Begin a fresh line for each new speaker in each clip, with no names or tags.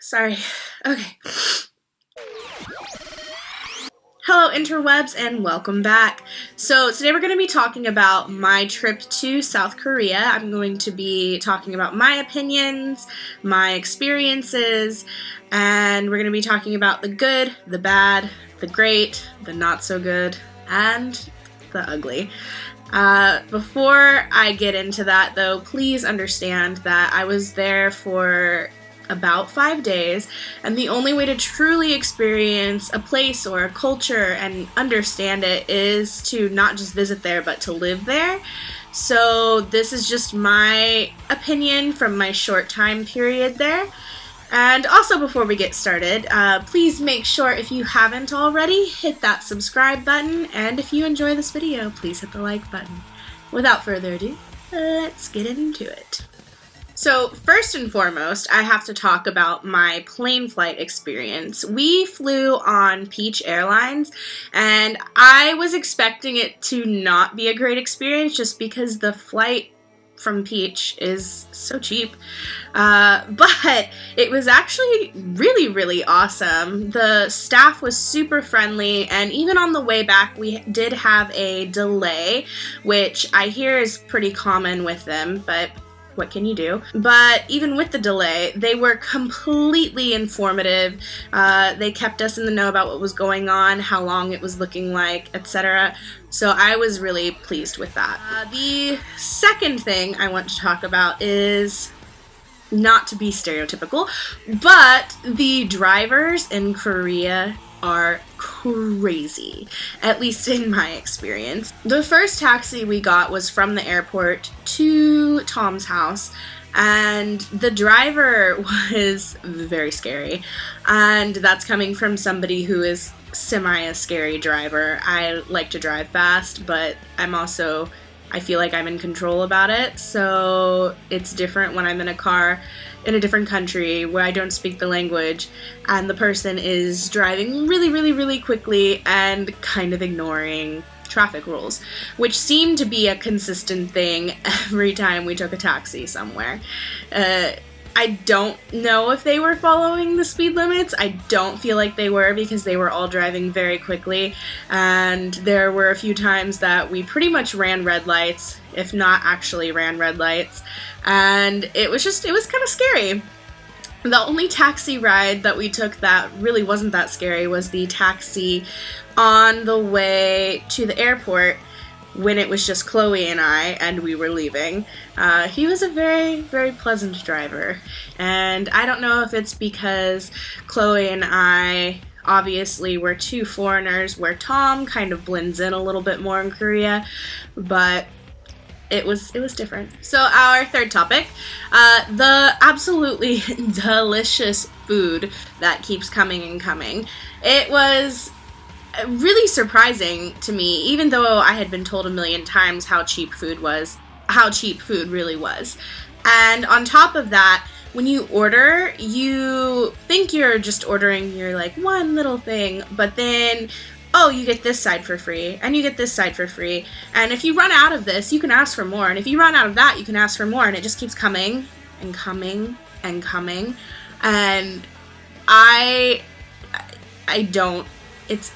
Sorry. Okay. Hello interwebs and welcome back. So today we're going to be talking about my trip to South Korea. I'm going to be talking about my opinions, my experiences, and we're going to be talking about the good, the bad, the great, the not so good, and the ugly. Before I get into that though, please understand that I was there for about 5 days, and the only way to truly experience a place or a culture and understand it is to not just visit there but to live there. So this is just my opinion from my short time period there. And also, before we get started, please make sure, if you haven't already, hit that subscribe button, and if you enjoy this video, please hit the like button. Without further ado, let's get into it. So first and foremost, I have to talk about my plane flight experience. We flew on Peach Airlines, and I was expecting it to not be a great experience just because the flight from Peach is so cheap. But it was actually really awesome. The staff was super friendly, and even on the way back we did have a delay, which I hear is pretty common with them, but what can you do? But even with the delay, they were completely informative. They kept us in the know about what was going on, how long it was looking like, etc. So I was really pleased with that. The second thing I want to talk about is, not to be stereotypical, but the drivers in Korea are crazy, at least in my experience. The first taxi we got was from the airport to Tom's house, and the driver was very scary, and that's coming from somebody who is semi a scary driver. I like to drive fast, but I feel like I'm in control about it, so it's different when I'm in a car in a different country where I don't speak the language and the person is driving really quickly and kind of ignoring traffic rules, which seemed to be a consistent thing every time we took a taxi somewhere. I don't know if they were following the speed limits. I don't feel like they were, because they were all driving very quickly, and there were a few times that we pretty much ran red lights, if not actually ran red lights, and it was kind of scary. The only taxi ride that we took that really wasn't that scary was the taxi on the way to the airport, when it was just Chloe and I, and we were leaving. He was a very pleasant driver, and I don't know if it's because Chloe and I obviously were two foreigners, where Tom kind of blends in a little bit more in Korea, but it was different. So our third topic, the absolutely delicious food that keeps coming and coming. It was really surprising to me, even though I had been told a million times how cheap food really was. And on top of that, when you order, you think you're just ordering your one little thing, but then, oh, you get this side for free, and you get this side for free, and if you run out of this, you can ask for more, and if you run out of that, you can ask for more, and it just keeps coming and coming and coming. And it's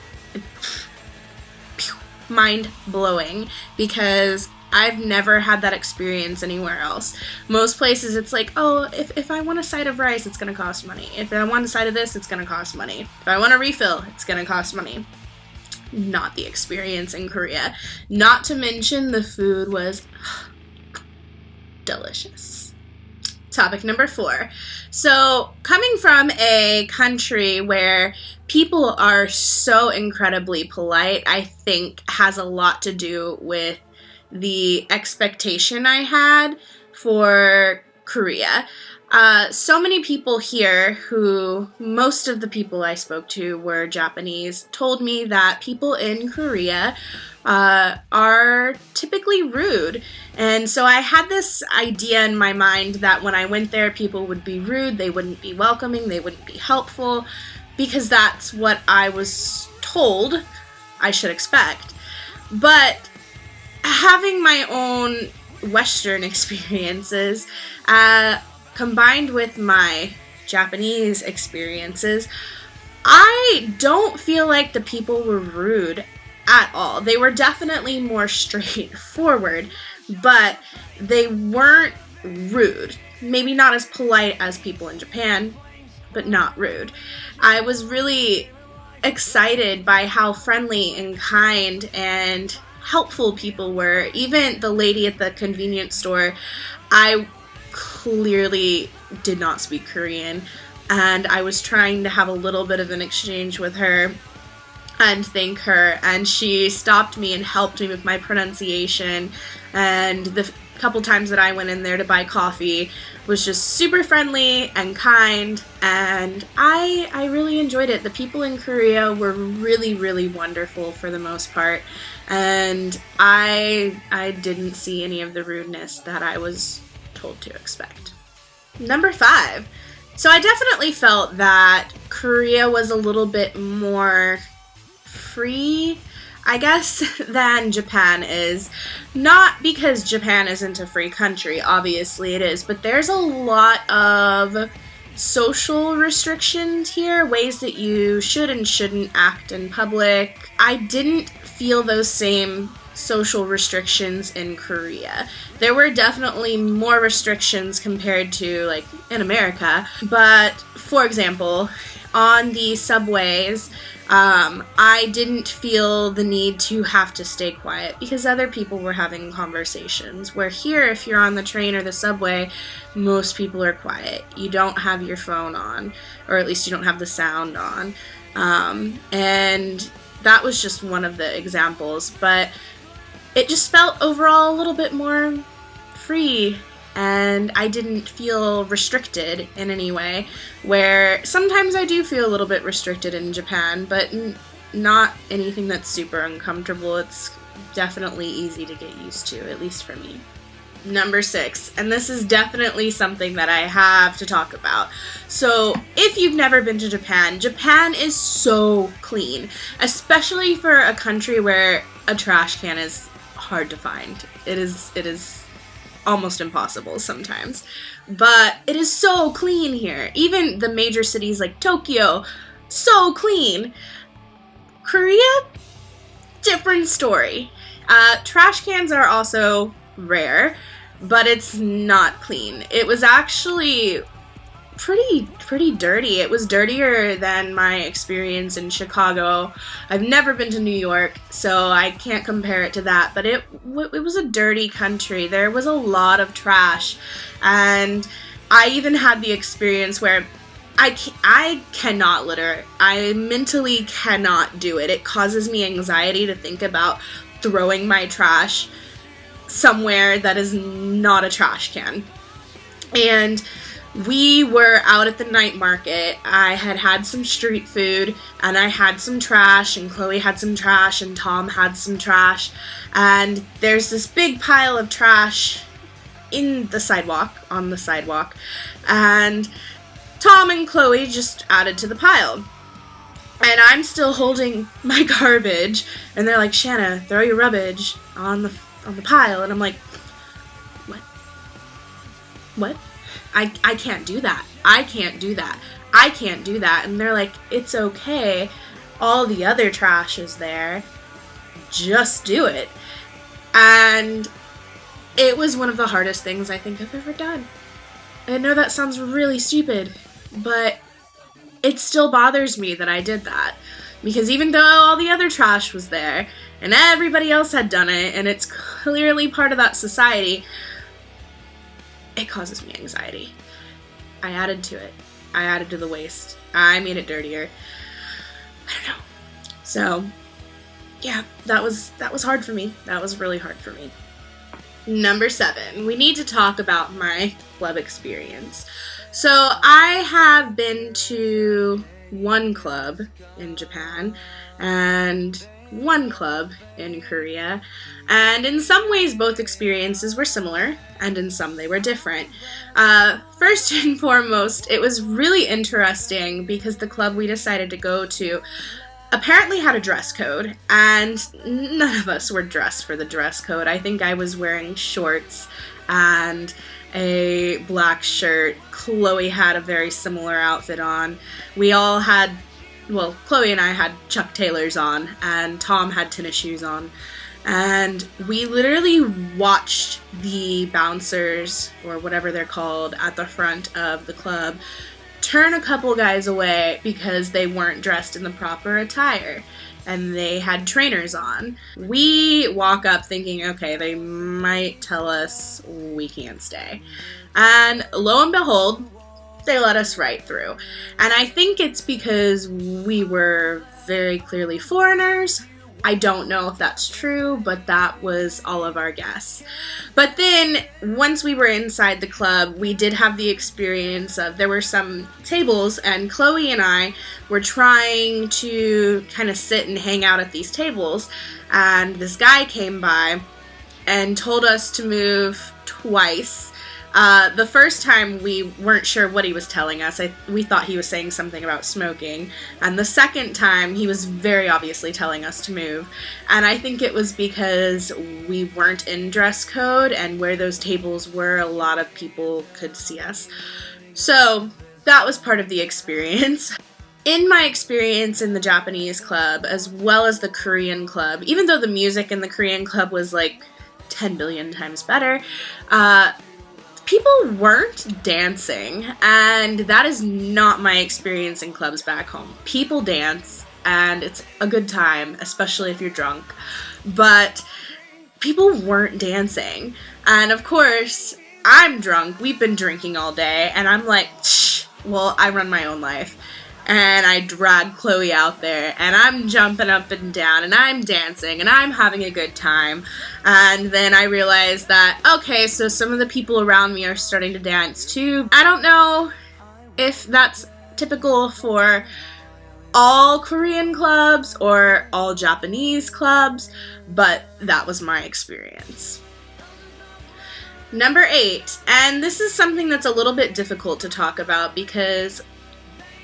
mind-blowing, because I've never had that experience anywhere else. Most places it's like, oh, if I want a side of rice, it's gonna cost money. If I want a side of this, it's gonna cost money. If I want a refill, it's gonna cost money. Not the experience in Korea. Not to mention the food was delicious. Topic number 4. So, coming from a country where people are so incredibly polite, I think has a lot to do with the expectation I had for Korea. So many people here, who most of the people I spoke to were Japanese, told me that people in Korea are typically rude. And so I had this idea in my mind that when I went there, people would be rude, they wouldn't be welcoming, they wouldn't be helpful, because that's what I was told I should expect. But having my own Western experiences, combined with my Japanese experiences, I don't feel like the people were rude at all. They were definitely more straightforward, but they weren't rude. Maybe not as polite as people in Japan, but not rude. I was really excited by how friendly and kind and helpful people were. Even the lady at the convenience store, I clearly did not speak Korean, and I was trying to have a little bit of an exchange with her and thank her, and she stopped me and helped me with my pronunciation, and the couple times that I went in there to buy coffee was just super friendly and kind, and I really enjoyed it. The people in Korea were really, really wonderful for the most part, and I didn't see any of the rudeness that I was told to expect. Number 5. So I definitely felt that Korea was a little bit more free, I guess, than Japan is. Not because Japan isn't a free country, obviously it is, but there's a lot of social restrictions here, ways that you should and shouldn't act in public. I didn't feel those same social restrictions in Korea. There were definitely more restrictions compared to, like, in America, but for example, on the subways, I didn't feel the need to have to stay quiet because other people were having conversations. Where here, if you're on the train or the subway, most people are quiet. You don't have your phone on, or at least you don't have the sound on. And that was just one of the examples, but it just felt overall a little bit more free, and I didn't feel restricted in any way, where sometimes I do feel a little bit restricted in Japan, but not anything that's super uncomfortable. It's definitely easy to get used to, at least for me. Number 6, and this is definitely something that I have to talk about. So if you've never been to Japan, Japan is so clean, especially for a country where a trash can is hard to find. It is almost impossible sometimes, but it is so clean here. Even the major cities like Tokyo, so clean. Korea, different story. Trash cans are also rare, but it's not clean. It was actually pretty dirty. It was dirtier than my experience in Chicago. I've never been to New York, so I can't compare it to that, but it was a dirty country. There was a lot of trash, and I even had the experience where I cannot litter. I mentally cannot do it. It causes me anxiety to think about throwing my trash somewhere that is not a trash can. And we were out at the night market. I had some street food, and I had some trash, and Chloe had some trash, and Tom had some trash, and there's this big pile of trash on the sidewalk, and Tom and Chloe just added to the pile. And I'm still holding my garbage, and they're like, "Shanna, throw your rubbish on the pile," and I'm like, What? I can't do that. I can't do that. I can't do that. And they're like, "It's okay. All the other trash is there. Just do it." And it was one of the hardest things I think I've ever done. I know that sounds really stupid, but it still bothers me that I did that. Because even though all the other trash was there, and everybody else had done it, and it's clearly part of that society, it causes me anxiety. I added to it. I added to the waste. I made it dirtier. I don't know. So, yeah, that was hard for me. That was really hard for me. Number 7, we need to talk about my club experience. So I have been to one club in Japan and one club in Korea, and in some ways both experiences were similar, and in some they were different. First and foremost, it was really interesting because the club we decided to go to apparently had a dress code, and none of us were dressed for the dress code. I think I was wearing shorts and a black shirt. Chloe had a very similar outfit on. We all had, well, Chloe and I had Chuck Taylors on, and Tom had tennis shoes on. And we literally watched the bouncers, or whatever they're called, at the front of the club turn a couple guys away because they weren't dressed in the proper attire and they had trainers on. We walk up thinking, okay, they might tell us we can't stay. And lo and behold, they let us right through. And I think it's because we were very clearly foreigners. I don't know if that's true, but that was all of our guess. But then, once we were inside the club, we did have the experience of, there were some tables, and Chloe and I were trying to kind of sit and hang out at these tables, and this guy came by and told us to move twice. The first time we weren't sure what he was telling us. We thought he was saying something about smoking. And the second time he was very obviously telling us to move. And I think it was because we weren't in dress code, and where those tables were, a lot of people could see us. So that was part of the experience. In my experience in the Japanese club, as well as the Korean club, even though the music in the Korean club was like 10 billion times better, people weren't dancing, and that is not my experience in clubs back home. People dance, and it's a good time, especially if you're drunk, but people weren't dancing. And of course, I'm drunk, we've been drinking all day, and I'm like, well, I run my own life. And I drag Chloe out there, and I'm jumping up and down, and I'm dancing, and I'm having a good time. And then I realized that, okay, so some of the people around me are starting to dance too. I don't know if that's typical for all Korean clubs or all Japanese clubs, but that was my experience. Number 8, and this is something that's a little bit difficult to talk about because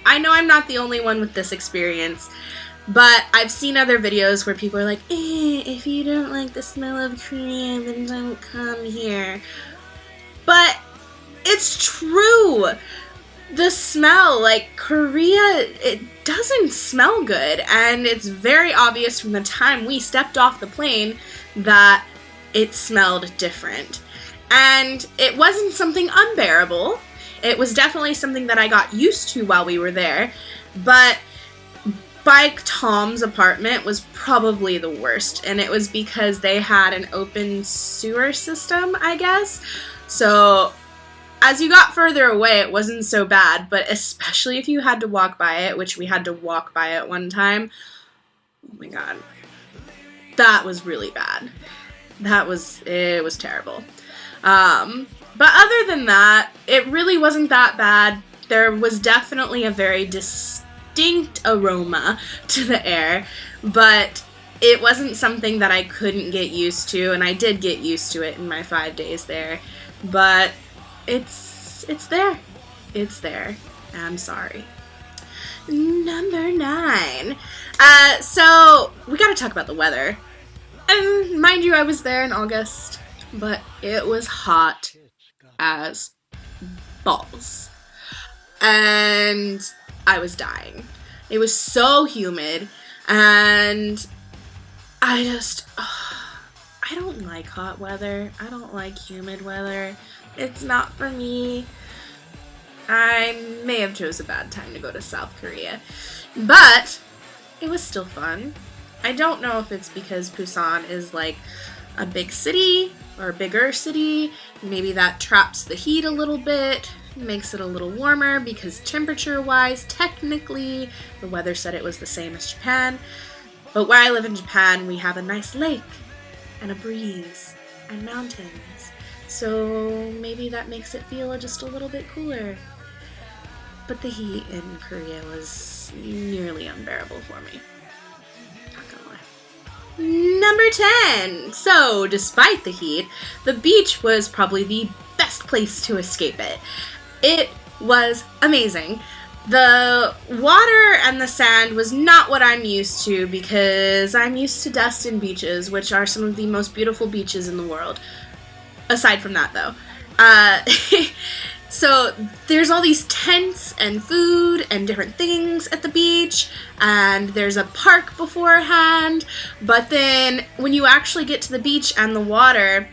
I know I'm not the only one with this experience, but I've seen other videos where people are like, if you don't like the smell of Korea, then don't come here. But it's true. The smell, like Korea, it doesn't smell good, and it's very obvious from the time we stepped off the plane that it smelled different. And it wasn't something unbearable. It was definitely something that I got used to while we were there, but by Tom's apartment was probably the worst, and it was because they had an open sewer system, I guess. So as you got further away, it wasn't so bad, but especially if you had to walk by it, which we had to walk by it one time, oh my god, that was really bad. It was terrible. But other than that, it really wasn't that bad. There was definitely a very distinct aroma to the air, but it wasn't something that I couldn't get used to, and I did get used to it in my 5 days there. But it's there. It's there. I'm sorry. Number 9. So we gotta talk about the weather. And mind you, I was there in August, but it was hot as balls. And I was dying. It was so humid, and I don't like hot weather. I don't like humid weather. It's not for me. I may have chose a bad time to go to South Korea, but it was still fun. I don't know if it's because Busan is like a big city or a bigger city. Maybe that traps the heat a little bit, makes it a little warmer, because temperature-wise, technically, the weather said it was the same as Japan. But where I live in Japan, we have a nice lake and a breeze and mountains. So maybe that makes it feel just a little bit cooler. But the heat in Korea was nearly unbearable for me. Number 10. So, despite the heat, the beach was probably the best place to escape it. It was amazing. The water and the sand was not what I'm used to, because I'm used to Destin beaches, which are some of the most beautiful beaches in the world. Aside from that, though. Uh, so there's all these tents and food and different things at the beach, and there's a park beforehand, but then when you actually get to the beach and the water,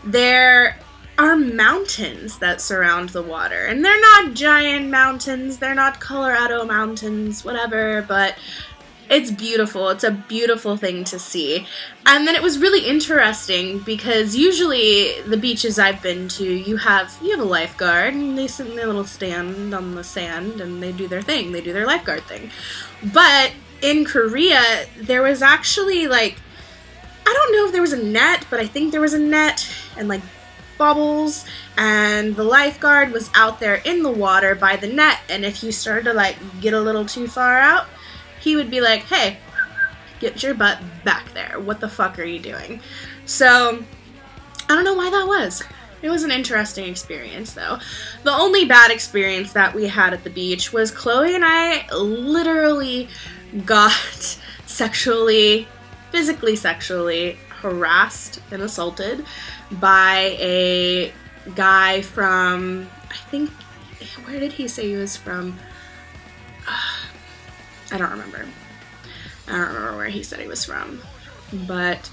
there are mountains that surround the water, and they're not giant mountains, they're not Colorado mountains, whatever, but it's beautiful. It's a beautiful thing to see. And then it was really interesting because usually the beaches I've been to, you have a lifeguard, and they sit in their little stand on the sand and they do their thing. They do their lifeguard thing. But in Korea, there was actually like, I don't know if there was a net, but I think there was a net and like bubbles, and the lifeguard was out there in the water by the net, and if you started to like get a little too far out, he would be like, hey, get your butt back there. What the fuck are you doing? So, I don't know why that was. It was an interesting experience, though. The only bad experience that we had at the beach was Chloe and I literally got physically sexually harassed and assaulted by a guy from, I think, where did he say he was from? I don't remember. I don't remember where he said he was from, but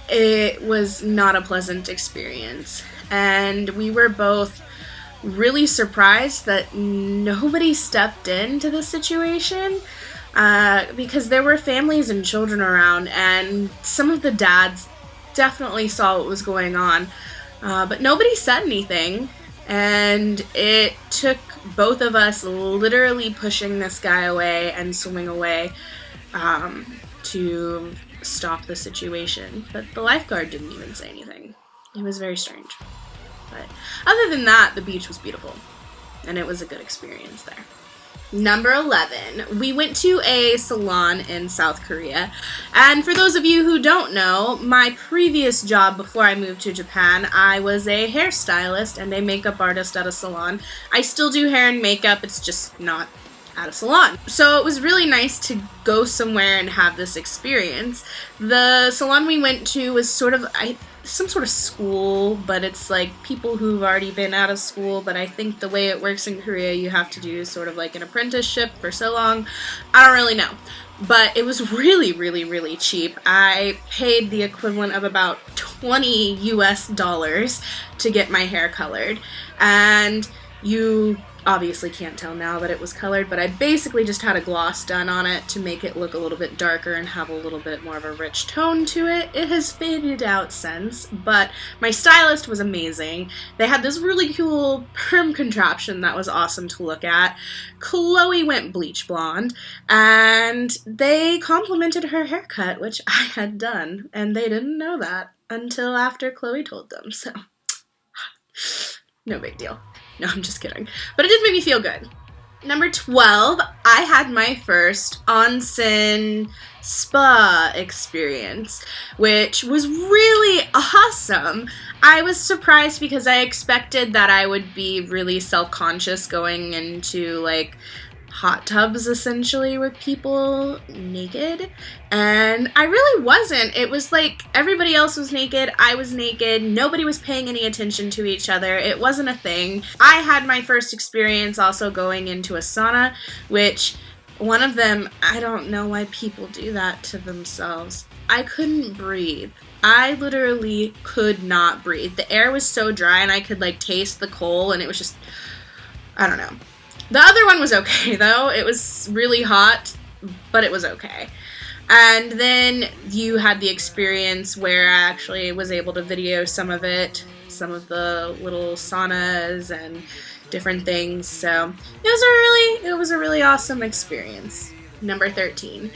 it was not a pleasant experience, and we were both really surprised that nobody stepped into the situation, because there were families and children around, and some of the dads definitely saw what was going on, but nobody said anything. And it took both of us literally pushing this guy away and swimming away to stop the situation. But the lifeguard didn't even say anything. It was very strange. But other than that, the beach was beautiful. And it was a good experience there. Number 11, we went to a salon in South Korea, and for those of you who don't know, my previous job before I moved to Japan, I was a hairstylist and a makeup artist at a salon. I still do hair and makeup, it's just not at a salon. So it was really nice to go somewhere and have this experience. The salon we went to was sort of some sort of school, but it's like people who've already been out of school, but I think the way it works in Korea, you have to do sort of like an apprenticeship for so long. I don't really know. But it was really, really, really cheap. I paid the equivalent of about $20 US to get my hair colored. And you obviously can't tell now that it was colored, but I basically just had a gloss done on it to make it look a little bit darker and have a little bit more of a rich tone to it. It has faded out since, but my stylist was amazing. They had this really cool perm contraption that was awesome to look at. Chloe went bleach blonde, and they complimented her haircut, which I had done, and they didn't know that until after Chloe told them, so no big deal. No, I'm just kidding. But it did make me feel good. Number 12, I had my first onsen spa experience, which was really awesome. I was surprised because I expected that I would be really self-conscious going into like hot tubs essentially with people naked, and I really wasn't. It was like everybody else was naked, I was naked, nobody was paying any attention to each other. It wasn't a thing. I had my first experience also going into a sauna, which one of them, I don't know why people do that to themselves. I couldn't breathe. I literally could not breathe. The air was so dry and I could like taste the coal, and it was just, I don't know. The other one was okay, though. It was really hot, but it was okay. And then you had the experience where I actually was able to video some of it, some of the little saunas and different things. So it was a really awesome experience. Number 13.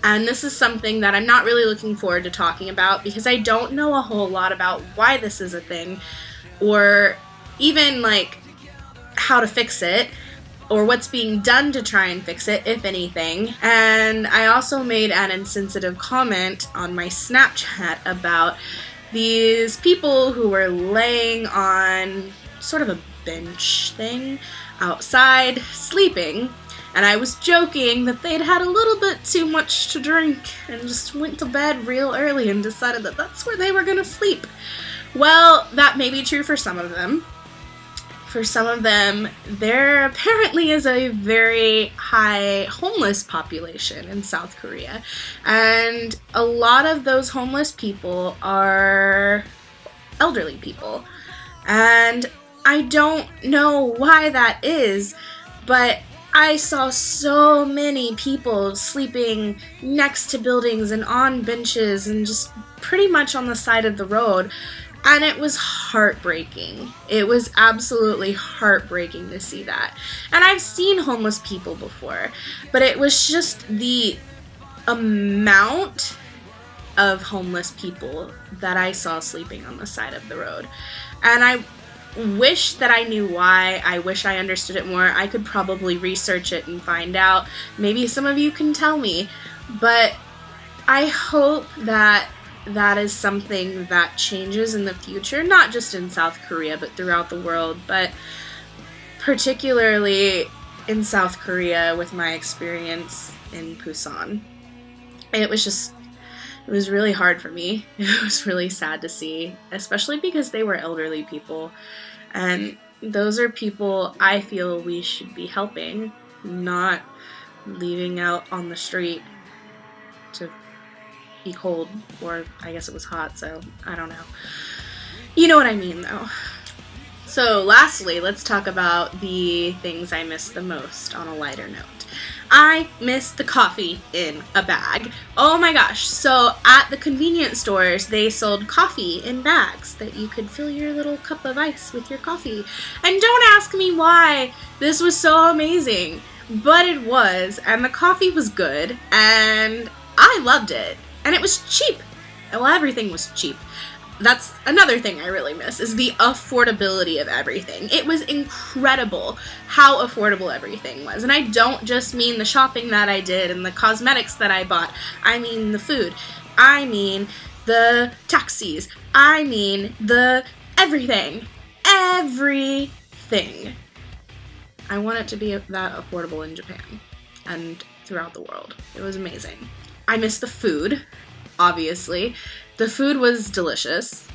And this is something that I'm not really looking forward to talking about because I don't know a whole lot about why this is a thing, or even like how to fix it, or what's being done to try and fix it, if anything. And I also made an insensitive comment on my Snapchat about these people who were laying on sort of a bench thing outside, sleeping. And I was joking that they'd had a little bit too much to drink and just went to bed real early and decided that that's where they were gonna sleep. Well, that may be true for some of them. For some of them, there apparently is a very high homeless population in South Korea. And a lot of those homeless people are elderly people. And I don't know why that is, but I saw so many people sleeping next to buildings and on benches and just pretty much on the side of the road. And it was heartbreaking. It was absolutely heartbreaking to see that. And I've seen homeless people before, but it was just the amount of homeless people that I saw sleeping on the side of the road. And I wish that I knew why. I wish I understood it more. I could probably research it and find out. Maybe some of you can tell me. But I hope that that is something that changes in the future, not just in South Korea, but throughout the world, but particularly in South Korea with my experience in Busan. It was really hard for me. It was really sad to see, especially because they were elderly people. And those are people I feel we should be helping, not leaving out on the street to be cold, or I guess it was hot, so I don't know. You know what I mean, though. So lastly, let's talk about the things I miss the most on a lighter note. I miss the coffee in a bag. Oh my gosh. So at the convenience stores, they sold coffee in bags that you could fill your little cup of ice with your coffee. And don't ask me why this was so amazing, but it was, and the coffee was good, and I loved it. And it was cheap. Well, everything was cheap. That's another thing I really miss, is the affordability of everything. It was incredible how affordable everything was. And I don't just mean the shopping that I did and the cosmetics that I bought. I mean the food. I mean the taxis. I mean the everything. Everything. I want it to be that affordable in Japan and throughout the world. It was amazing. I miss the food, obviously. The food was delicious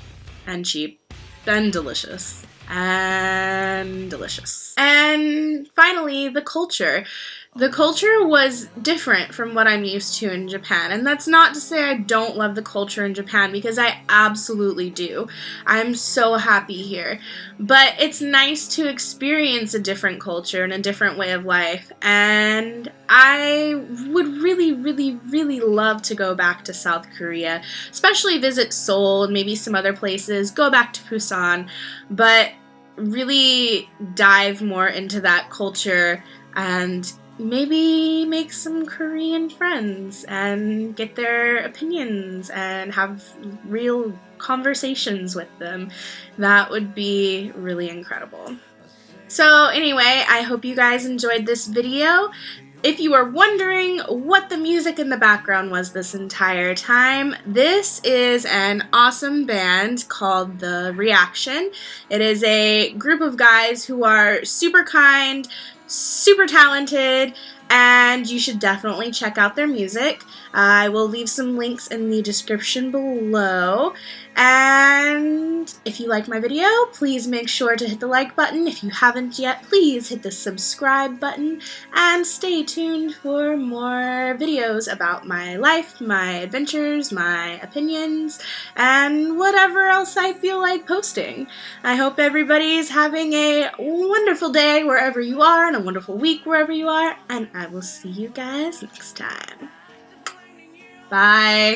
and cheap and delicious and delicious. And finally, the culture. The culture was different from what I'm used to in Japan. And that's not to say I don't love the culture in Japan, because I absolutely do. I'm so happy here. But it's nice to experience a different culture and a different way of life. And I would really, really, really love to go back to South Korea, especially visit Seoul and maybe some other places, go back to Busan, but really dive more into that culture and maybe make some Korean friends and get their opinions and have real conversations with them. That would be really incredible. So anyway, I hope you guys enjoyed this video. If you are wondering what the music in the background was this entire time, this is an awesome band called The Reaction. It is a group of guys who are super kind, super talented, and you should definitely check out their music. I will leave some links in the description below. And if you like my video, please make sure to hit the like button. If you haven't yet, please hit the subscribe button. And stay tuned for more videos about my life, my adventures, my opinions, and whatever else I feel like posting. I hope everybody's having a wonderful day wherever you are, and a wonderful week wherever you are, and I will see you guys next time. Bye.